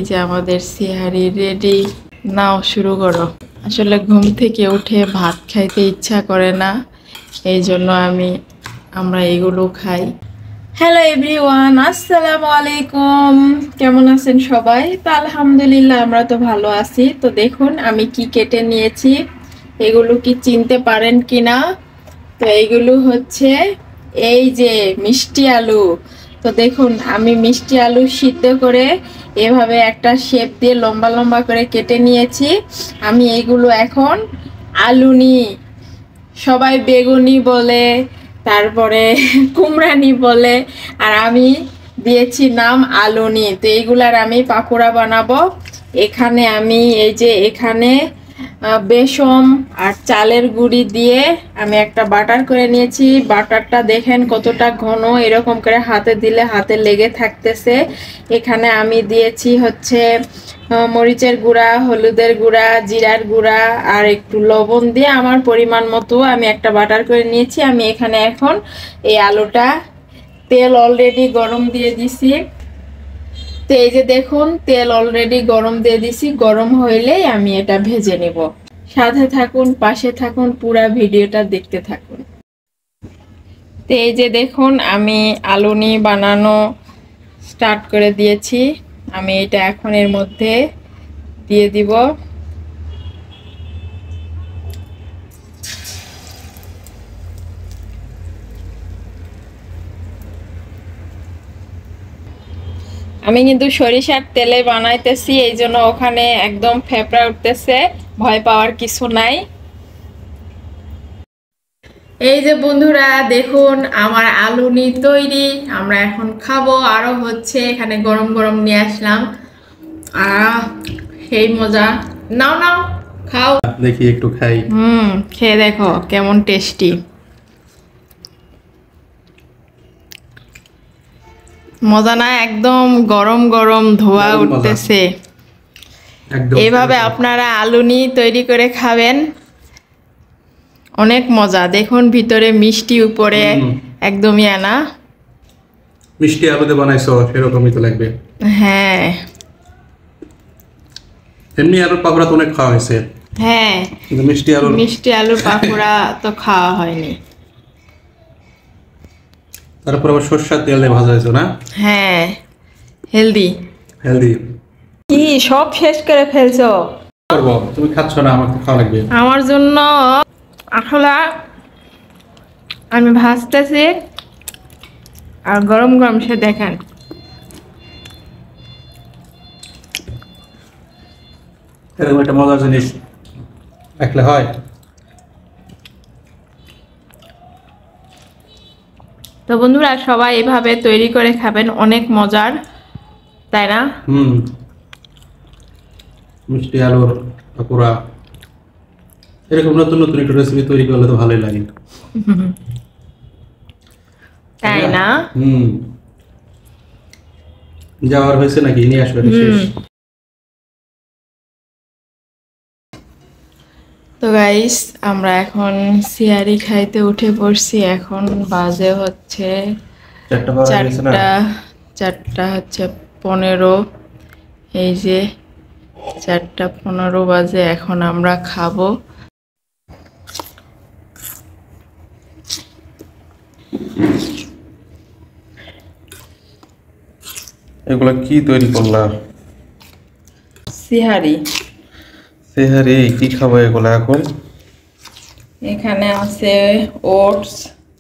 যে আমাদের সিহারি রেডি, নাও শুরু করো। আসলে ঘুম থেকে উঠে ভাত খাইতে ইচ্ছা করে না, এই জন্য আমরা এগুলো খাই। হ্যালো এভরিওয়ান, আসসালামু আলাইকুম। কেমন আছেন সবাই? তো আলহামদুলিল্লাহ আমরা তো ভালো আছি। তো দেখুন আমি কি কেটে নিয়েছি, এগুলো কি চিনতে পারেন কিনা? তো এইগুলো হচ্ছে এই যে মিষ্টি আলু। তো দেখুন আমি মিষ্টি আলু সিদ্ধ করে এভাবে একটা শেপ দিয়ে লম্বা লম্বা করে কেটে নিয়েছি। আমি এইগুলো এখন আলুনি, সবাই বেগুনি বলে, তারপরে কুমড়ানি বলে, আর আমি দিয়েছি নাম আলুনি। তো এইগুলার আমি পাকোড়া বানাবো। এখানে আমি এখানে বেসম আর চালের গুঁড়ি দিয়ে আমি একটা বাটার করে নিয়েছি। বাটারটা দেখেন কতটা ঘন, এরকম করে হাতে দিলে হাতে লেগে থাকতেছে। এখানে আমি দিয়েছি হচ্ছে মরিচের গুঁড়া, হলুদের গুঁড়া, জিরার গুঁড়া আর একটু লবণ দিয়ে আমার পরিমাণ মতো আমি একটা বাটার করে নিয়েছি। আমি এখানে এখন এই আলুটা, তেল অলরেডি গরম দিয়ে দিছি। তো এই যে দেখুন তেল অলরেডি গরম দিয়ে দিছি, গরম হইলেই আমি এটা ভেজে নিব। সাথে থাকুন, পাশে থাকুন, পুরা ভিডিওটা দেখতে থাকুন। তো এই যে দেখুন আমি আলুনি বানানো স্টার্ট করে দিয়েছি। আমি এটা এখন এর মধ্যে দিয়ে দিব। আমি কিন্তু সরিষার তেলে বানাইতেছি, এই জন্য ওখানে একদম ফেপড়া উঠতেছে, ভয় পাওয়ার কিছু নাই। এই যে বন্ধুরা দেখুন আমার আলুনি তৈরি, আমরা এখন খাবো। আরো হচ্ছে এখানে গরম গরম নিয়ে আসলাম। সেই মজা, নাও নাও খাও, দেখি একটু খাই। খেয়ে দেখো কেমন টেস্টি। মজা না? একদম গরম গরম ধোয়া উঠতেছে। এভাবে আপনারা আলুনি তৈরি করে খাবেন, অনেক মজা। দেখুন ভিতরে মিষ্টি, উপরে একদমই আনা। মিষ্টি আলুতে বানাইছো সেরকমই তো লাগবে। হ্যাঁ, এমনি আলুর পাকোড়া তো অনেক খাওয়া হয়েছে। হ্যাঁ, কিন্তু মিষ্টি আলুর পাকোড়া তো খাওয়া হয়নি। তারপর আবার সরষের তেল দিয়ে ভাজা হয়েছে না? হ্যাঁ, হেলদি। কি সব শেষ করে ফেলছো? করব, তুমি খাচ্ছ না, আমার তো খাওয়া লাগবে। আমার জন্য আসলে আমি ভাজতেছি আর গরম গরম সে দেখেন। এরকম একটা মজার জিনিস দেখলে হয়। তো বন্ধুরা সবাই এভাবে তৈরি করে খাবেন, অনেক মজার, তাই না? মিষ্টি আলুর পাকোড়া এরকম নতুন নতুন একটু রেসিপি তৈরি করলে তো ভালোই লাগে, তাই না? যাওয়ার হয়েছে নাকি? নিয়ে আসবে শেষ। তো গাইস আমরা এখন সিয়ারি খাইতে উঠে পড়ছি। এখন বাজে হচ্ছে 4টা হচ্ছে 15। এই যে 4টা 15 বাজে, এখন আমরা খাবো। এগুলা কি তৈরি করলাম? সিহারি। কি খাবো এগুলা এখন? এখানে আছে ওটস,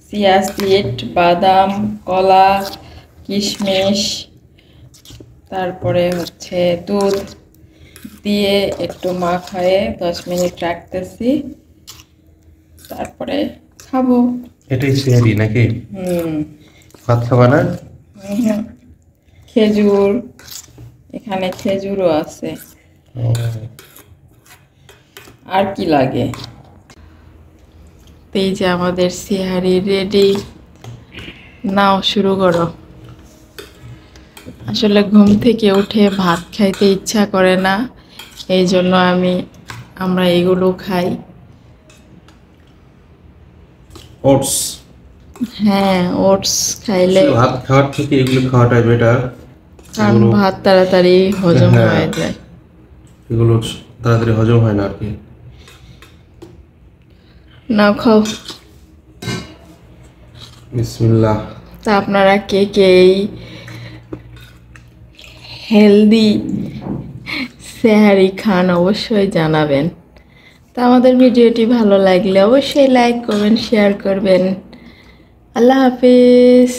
চিয়া সিড, বাদাম, কলা, কিশমিশ, তারপরে হচ্ছে দুধ দিয়ে একটু মাখায়ে 10 মিনিট রাখতেছি, তারপরে খাবো। এটাই সিহারি নাকি? ভাত খাবা না? খেজুর, এখানে খেজুরও আছে। আর কি লাগে? এই যে আমাদের সিহারি রেডি, নাও শুরু করো। আসলে ঘুম থেকে উঠে ভাত খাইতে ইচ্ছা করে না, এই জন্য আমরা এগুলো খাই। ওটস। হ্যাঁ, ওটস খাইলে ভাত খাওয়ার থেকে এগুলো খাওয়াটাই বেটার। কারণ এগুলো ভাত তাড়াতাড়ি হজম হ্যাঁ। হয়ে যায়। এগুলো তাড়াতাড়ি হজম হয় না আর কি। নাও খাও। বিসমিল্লাহ। তা আপনারা কে কে এই হেলদি সেহারি খান অবশ্যই জানাবেন। তা আমাদের ভিডিওটি ভালো লাগলে অবশ্যই লাইক করবেন, শেয়ার করবেন। আল্লাহ হাফিজ।